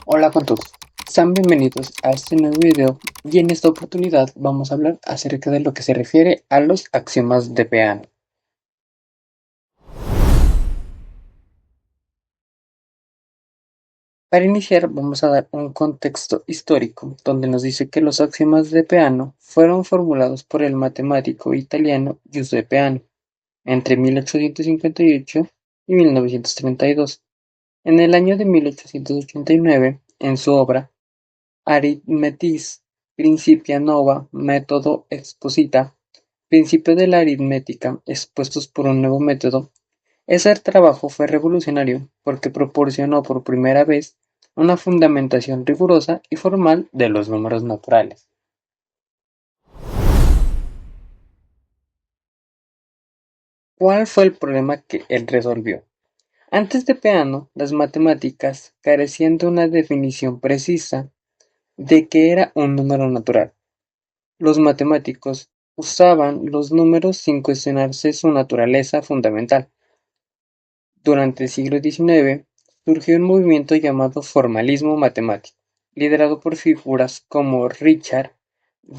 Hola con todos, sean bienvenidos a este nuevo video y en esta oportunidad vamos a hablar acerca de lo que se refiere a los axiomas de Peano. Para iniciar vamos a dar un contexto histórico donde nos dice que los axiomas de Peano fueron formulados por el matemático italiano Giuseppe Peano entre 1858 y 1932. En el año de 1889, en su obra Arithmetis Principia Nova Methodo Exposita, Principio de la aritmética expuestos por un nuevo método, ese trabajo fue revolucionario porque proporcionó por primera vez una fundamentación rigurosa y formal de los números naturales. ¿Cuál fue el problema que él resolvió? Antes de Peano, las matemáticas carecían de una definición precisa de qué era un número natural. Los matemáticos usaban los números sin cuestionarse su naturaleza fundamental. Durante el siglo XIX surgió un movimiento llamado formalismo matemático, liderado por figuras como Richard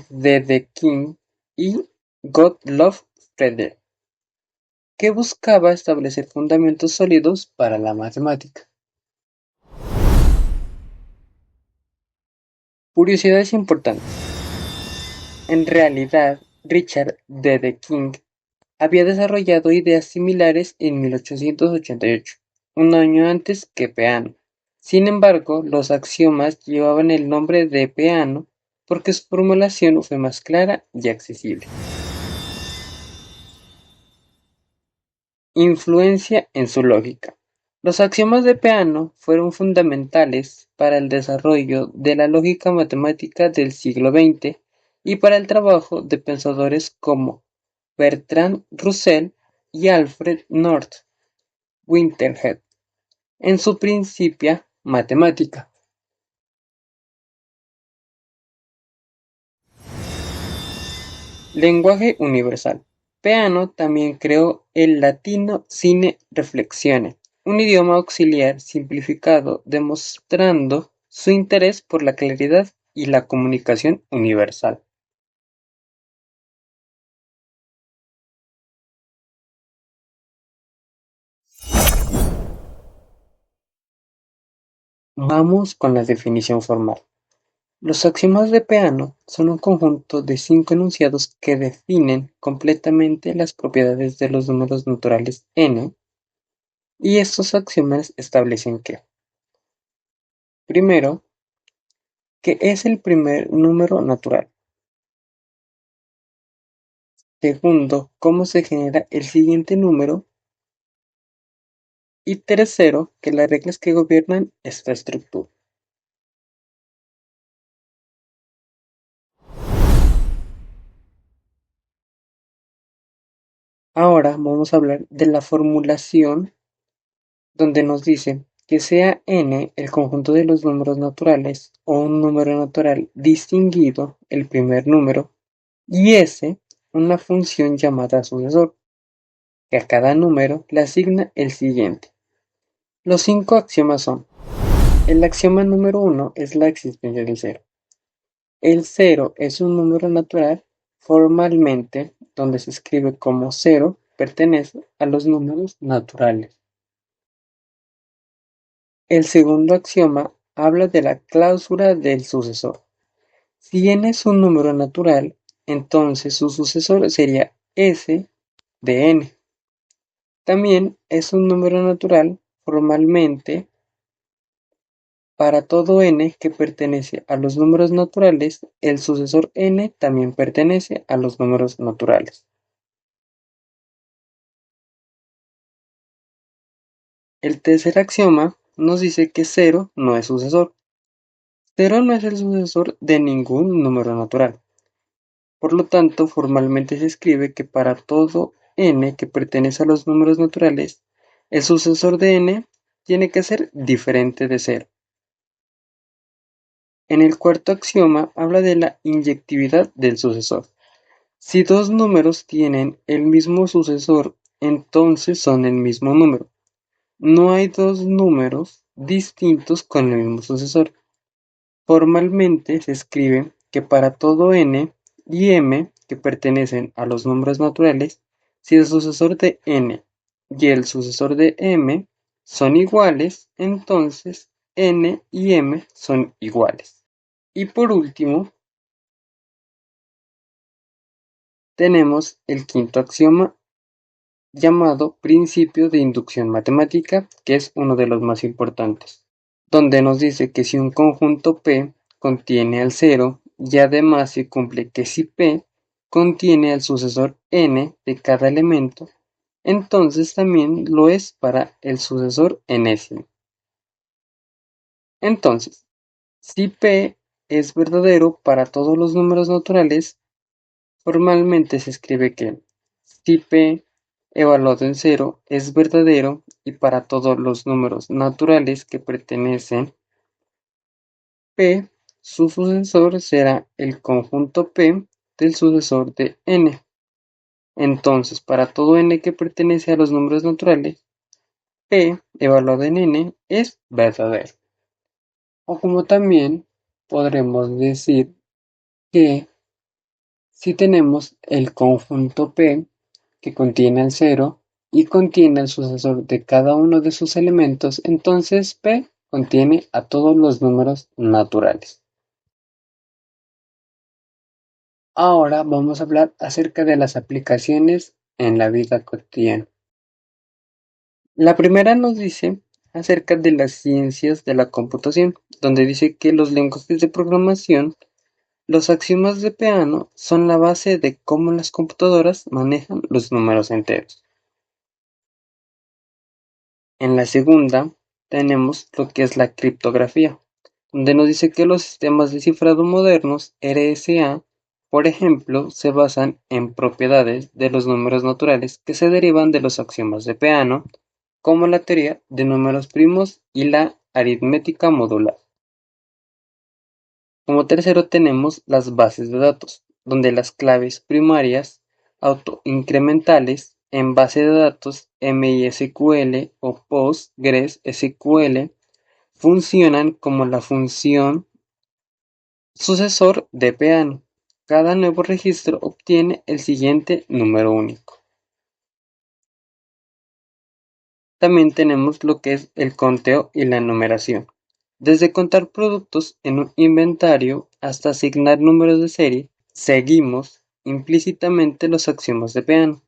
Dedekind y Gottlob Frege, que buscaba establecer fundamentos sólidos para la matemática. Curiosidades importantes. En realidad, Richard Dedekind había desarrollado ideas similares en 1888, un año antes que Peano. Sin embargo, los axiomas llevaban el nombre de Peano porque su formulación fue más clara y accesible. Influencia en su lógica. Los axiomas de Peano fueron fundamentales para el desarrollo de la lógica matemática del siglo XX y para el trabajo de pensadores como Bertrand Russell y Alfred North Whitehead en su Principia Matemática. Lenguaje universal. Peano también creó el latino sine reflexione, un idioma auxiliar simplificado demostrando su interés por la claridad y la comunicación universal. Vamos con la definición formal. Los axiomas de Peano son un conjunto de 5 enunciados que definen completamente las propiedades de los números naturales n, y estos axiomas establecen que, primero, que es el primer número natural. Segundo, cómo se genera el siguiente número. Y tercero, que las reglas que gobiernan esta estructura. Ahora vamos a hablar de la formulación donde nos dice que sea n el conjunto de los números naturales o un número natural distinguido, el primer número, y s una función llamada sucesor, que a cada número le asigna el siguiente. Los 5 axiomas son: el axioma número 1 es la existencia del cero. El cero es un número natural formalmente, donde se escribe como cero, pertenece a los números naturales. El segundo axioma habla de la cláusula del sucesor. Si n es un número natural, entonces su sucesor sería S de n. También es un número natural formalmente para todo n que pertenece a los números naturales, el sucesor n también pertenece a los números naturales. El tercer axioma nos dice que cero no es sucesor. Cero no es el sucesor de ningún número natural. Por lo tanto, formalmente se escribe que para todo n que pertenece a los números naturales, el sucesor de n tiene que ser diferente de cero. En el cuarto axioma habla de la inyectividad del sucesor. Si dos números tienen el mismo sucesor, entonces son el mismo número. No hay dos números distintos con el mismo sucesor. Formalmente se escribe que para todo n y m que pertenecen a los números naturales, si el sucesor de n y el sucesor de m son iguales, entonces n y m son iguales. Y por último, tenemos el quinto axioma llamado principio de inducción matemática, que es uno de los más importantes, donde nos dice que si un conjunto P contiene al cero y además se cumple que si P contiene al sucesor n de cada elemento, entonces también lo es para el sucesor enésimo. Entonces, si P es verdadero para todos los números naturales, formalmente se escribe que si P evaluado en cero es verdadero y para todos los números naturales que pertenecen P, su sucesor será el conjunto P del sucesor de n. Entonces, para todo n que pertenece a los números naturales, P evaluado en n es verdadero. O como también podremos decir que si tenemos el conjunto P que contiene el cero y contiene el sucesor de cada uno de sus elementos, entonces P contiene a todos los números naturales. Ahora vamos a hablar acerca de las aplicaciones en la vida cotidiana. La primera nos dice acerca de las ciencias de la computación, donde dice que los lenguajes de programación, los axiomas de Peano, son la base de cómo las computadoras manejan los números enteros. En la segunda tenemos lo que es la criptografía, donde nos dice que los sistemas de cifrado modernos, RSA, por ejemplo, se basan en propiedades de los números naturales que se derivan de los axiomas de Peano, como la teoría de números primos y la aritmética modular. Como tercero tenemos las bases de datos, donde las claves primarias autoincrementales en base de datos MySQL o PostgreSQL funcionan como la función sucesor de Peano. Cada nuevo registro obtiene el siguiente número único. También tenemos lo que es el conteo y la numeración. Desde contar productos en un inventario hasta asignar números de serie, seguimos implícitamente los axiomas de Peano.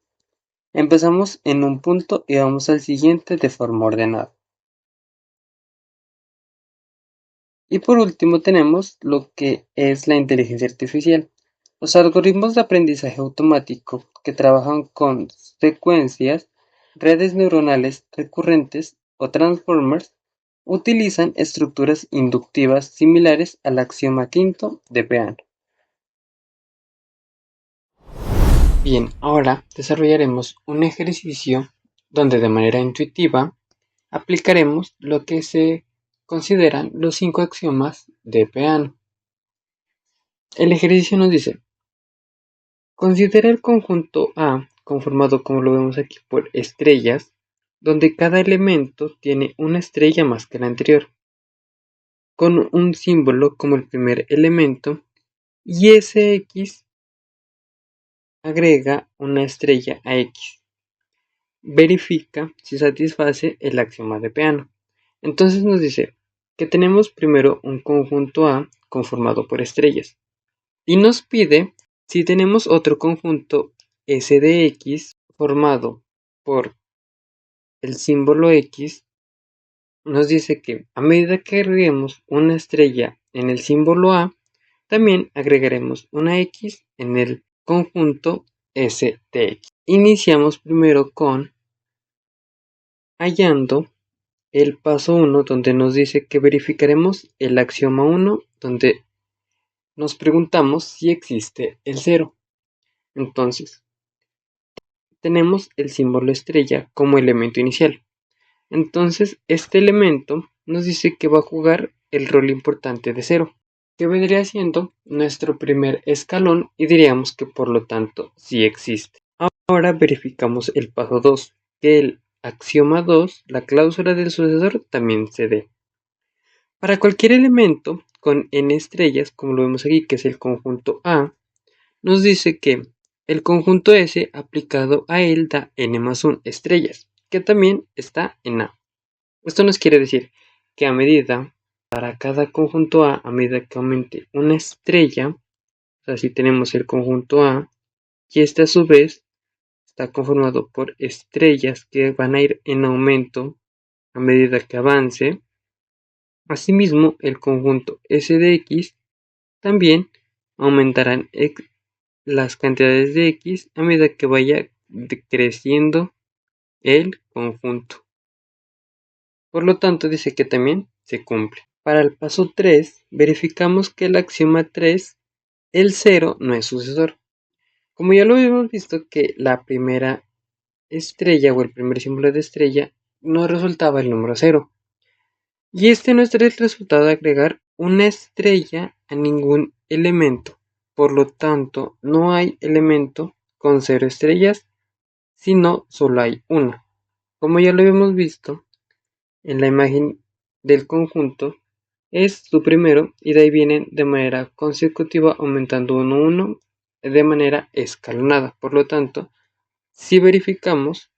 Empezamos en un punto y vamos al siguiente de forma ordenada. Y por último tenemos lo que es la inteligencia artificial. Los algoritmos de aprendizaje automático que trabajan con secuencias, redes neuronales recurrentes o transformers utilizan estructuras inductivas similares al axioma quinto de Peano. Bien, ahora desarrollaremos un ejercicio donde de manera intuitiva aplicaremos lo que se consideran los 5 axiomas de Peano. El ejercicio nos dice: considera el conjunto A conformado, como lo vemos aquí, por estrellas, donde cada elemento tiene una estrella más que la anterior, con un símbolo como el primer elemento, y ese X agrega una estrella a X. Verifica si satisface el axioma de Peano. Entonces nos dice que tenemos primero un conjunto A conformado por estrellas, y nos pide si tenemos otro conjunto S de X formado por el símbolo X. Nos dice que a medida que agreguemos una estrella en el símbolo A, también agregaremos una X en el conjunto S de X. Iniciamos primero con hallando el paso 1, donde nos dice que verificaremos el axioma 1, donde nos preguntamos si existe el 0. Entonces, tenemos el símbolo estrella como elemento inicial. Entonces, este elemento nos dice que va a jugar el rol importante de 0, que vendría siendo nuestro primer escalón, y diríamos que por lo tanto sí existe. Ahora verificamos el paso 2, que el axioma 2, la cláusula del sucesor, también se dé. Para cualquier elemento con n estrellas, como lo vemos aquí, que es el conjunto A, nos dice que el conjunto S aplicado a él da n más 1 estrellas, que también está en A. Esto nos quiere decir que a medida, para cada conjunto a medida que aumente una estrella, o sea, si tenemos el conjunto A, y este a su vez está conformado por estrellas que van a ir en aumento a medida que avance. Asimismo, el conjunto S de X también aumentarán las cantidades de X a medida que vaya creciendo el conjunto. Por lo tanto, dice que también se cumple. Para el paso 3, verificamos que el axioma 3, el 0 no es sucesor. Como ya lo habíamos visto que la primera estrella o el primer símbolo de estrella no resultaba el número 0. Y este no es el resultado de agregar una estrella a ningún elemento. Por lo tanto, no hay elemento con 0 estrellas, sino solo hay una. Como ya lo habíamos visto en la imagen del conjunto, es su primero y de ahí vienen de manera consecutiva aumentando 1, 1 de manera escalonada. Por lo tanto, si verificamos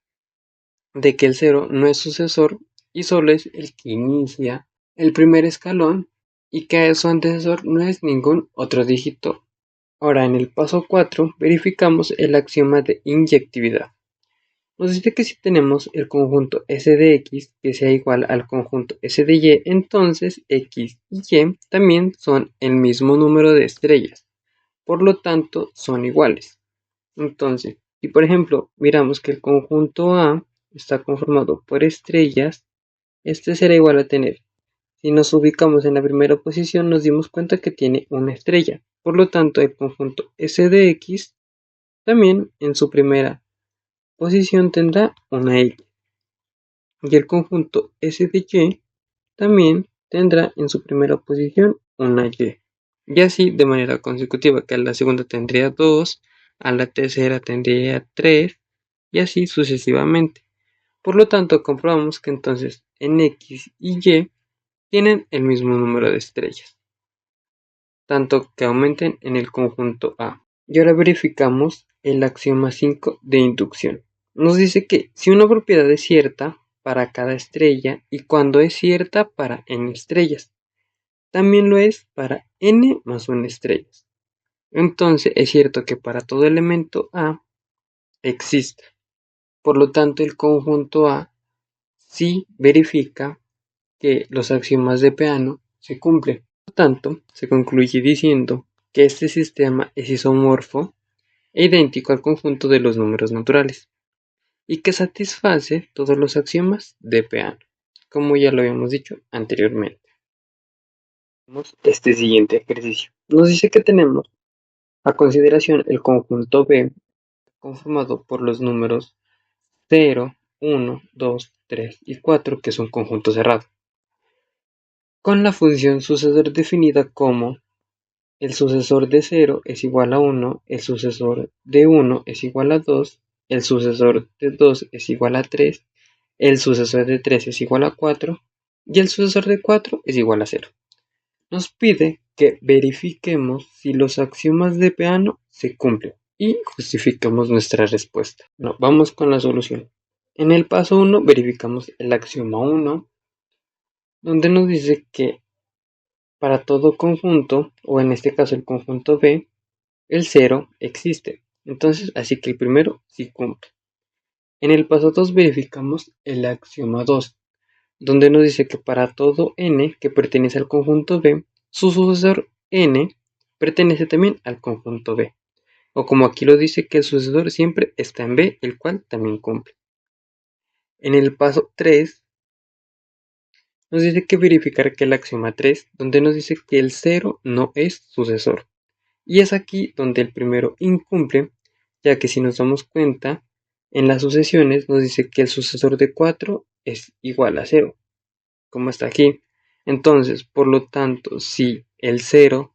de que el 0 no es sucesor y solo es el que inicia el primer escalón y que su antecesor no es ningún otro dígito. Ahora en el paso 4 verificamos el axioma de inyectividad. Nos dice que si tenemos el conjunto S de X que sea igual al conjunto S de Y, entonces X y Y también son el mismo número de estrellas. Por lo tanto, son iguales. Entonces, si por ejemplo miramos que el conjunto A está conformado por estrellas, este será igual a tener. Si nos ubicamos en la primera posición, nos dimos cuenta que tiene una estrella. Por lo tanto, el conjunto S de X también en su primera posición tendrá una X. Y el conjunto S de Y también tendrá en su primera posición una Y. Y así de manera consecutiva, que a la segunda tendría 2, a la tercera tendría 3 y así sucesivamente. Por lo tanto, comprobamos que entonces en X y Y tienen el mismo número de estrellas, tanto que aumenten en el conjunto A. Y ahora verificamos el axioma 5 de inducción. Nos dice que si una propiedad es cierta para cada estrella y cuando es cierta para n estrellas, también lo es para n más 1 estrellas. Entonces es cierto que para todo elemento A existe. Por lo tanto, el conjunto A sí verifica que los axiomas de Peano se cumplen. Por lo tanto, se concluye diciendo que este sistema es isomorfo e idéntico al conjunto de los números naturales y que satisface todos los axiomas de Peano, como ya lo habíamos dicho anteriormente. Este siguiente ejercicio nos dice que tenemos a consideración el conjunto B conformado por los números 0, 1, 2, 3 y 4 que son conjuntos cerrados, con la función sucesor definida como el sucesor de 0 es igual a 1, el sucesor de 1 es igual a 2, el sucesor de 2 es igual a 3, el sucesor de 3 es igual a 4 y el sucesor de 4 es igual a 0. Nos pide que verifiquemos si los axiomas de Peano se cumplen y justifiquemos nuestra respuesta. No, vamos con la solución. En el paso 1 verificamos el axioma 1, donde nos dice que para todo conjunto, o en este caso el conjunto B, el 0 existe. Entonces, así que el primero sí cumple. En el paso 2 verificamos el axioma 2, donde nos dice que para todo n que pertenece al conjunto B, su sucesor n pertenece también al conjunto B. O como aquí lo dice que el sucesor siempre está en B, el cual también cumple. En el paso 3 nos dice que verificar que el axioma 3, donde nos dice que el 0 no es sucesor. Y es aquí donde el primero incumple, ya que si nos damos cuenta, en las sucesiones nos dice que el sucesor de 4 es igual a 0, como está aquí. Entonces, por lo tanto, si el 0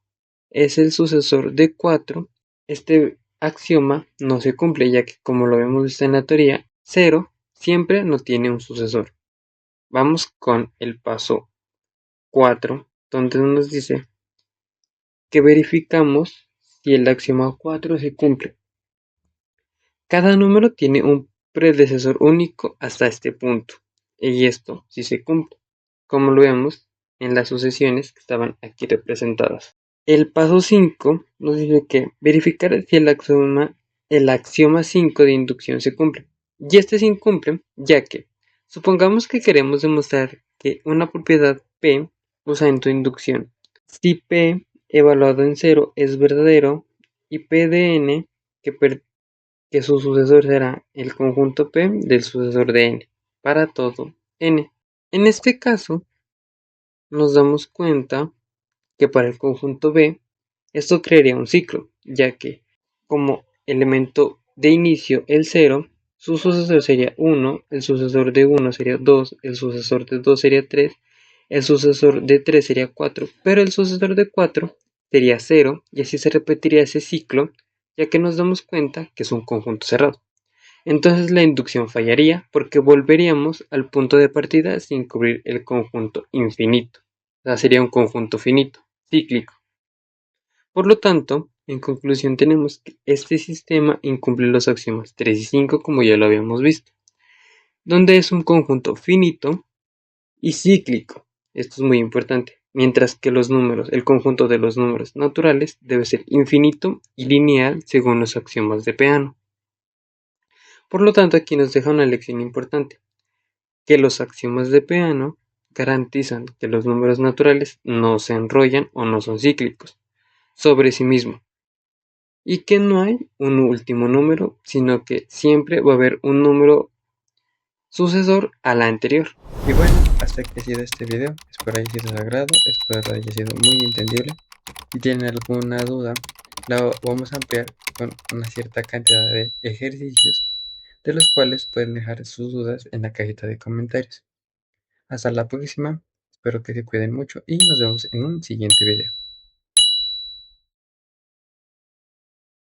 es el sucesor de 4, este axioma no se cumple, ya que como lo vemos visto en la teoría, 0 siempre no tiene un sucesor. Vamos con el paso 4, donde nos dice que verificamos si el axioma 4 se cumple. Cada número tiene un predecesor único hasta este punto, y esto sí se cumple, como lo vemos en las sucesiones que estaban aquí representadas. El paso 5 nos dice que verificar si el axioma 5 de inducción se cumple. Y este se incumple ya que supongamos que queremos demostrar que una propiedad P usa en tu inducción. Si P evaluado en 0 es verdadero y P de n que su sucesor será el conjunto P del sucesor de n para todo n. En este caso nos damos cuenta que para el conjunto B esto crearía un ciclo, ya que como elemento de inicio el 0, su sucesor sería 1, el sucesor de 1 sería 2, el sucesor de 2 sería 3, el sucesor de 3 sería 4, pero el sucesor de 4 sería 0 y así se repetiría ese ciclo, ya que nos damos cuenta que es un conjunto cerrado. Entonces la inducción fallaría porque volveríamos al punto de partida sin cubrir el conjunto infinito. O sea, sería un conjunto finito, cíclico. Por lo tanto, en conclusión tenemos que este sistema incumple los axiomas 3 y 5 como ya lo habíamos visto, donde es un conjunto finito y cíclico. Esto es muy importante. Mientras que el conjunto de los números naturales debe ser infinito y lineal según los axiomas de Peano. Por lo tanto, aquí nos deja una lección importante, que los axiomas de Peano garantizan que los números naturales no se enrollan o no son cíclicos sobre sí mismos, y que no hay un último número, sino que siempre va a haber un número sucesor a la anterior. Y bueno, hasta aquí ha sido este video, espero haya sido de agrado, espero haya sido muy entendible. Si tienen alguna duda, la vamos a ampliar con una cierta cantidad de ejercicios, de los cuales pueden dejar sus dudas en la cajita de comentarios. Hasta la próxima, espero que se cuiden mucho y nos vemos en un siguiente video.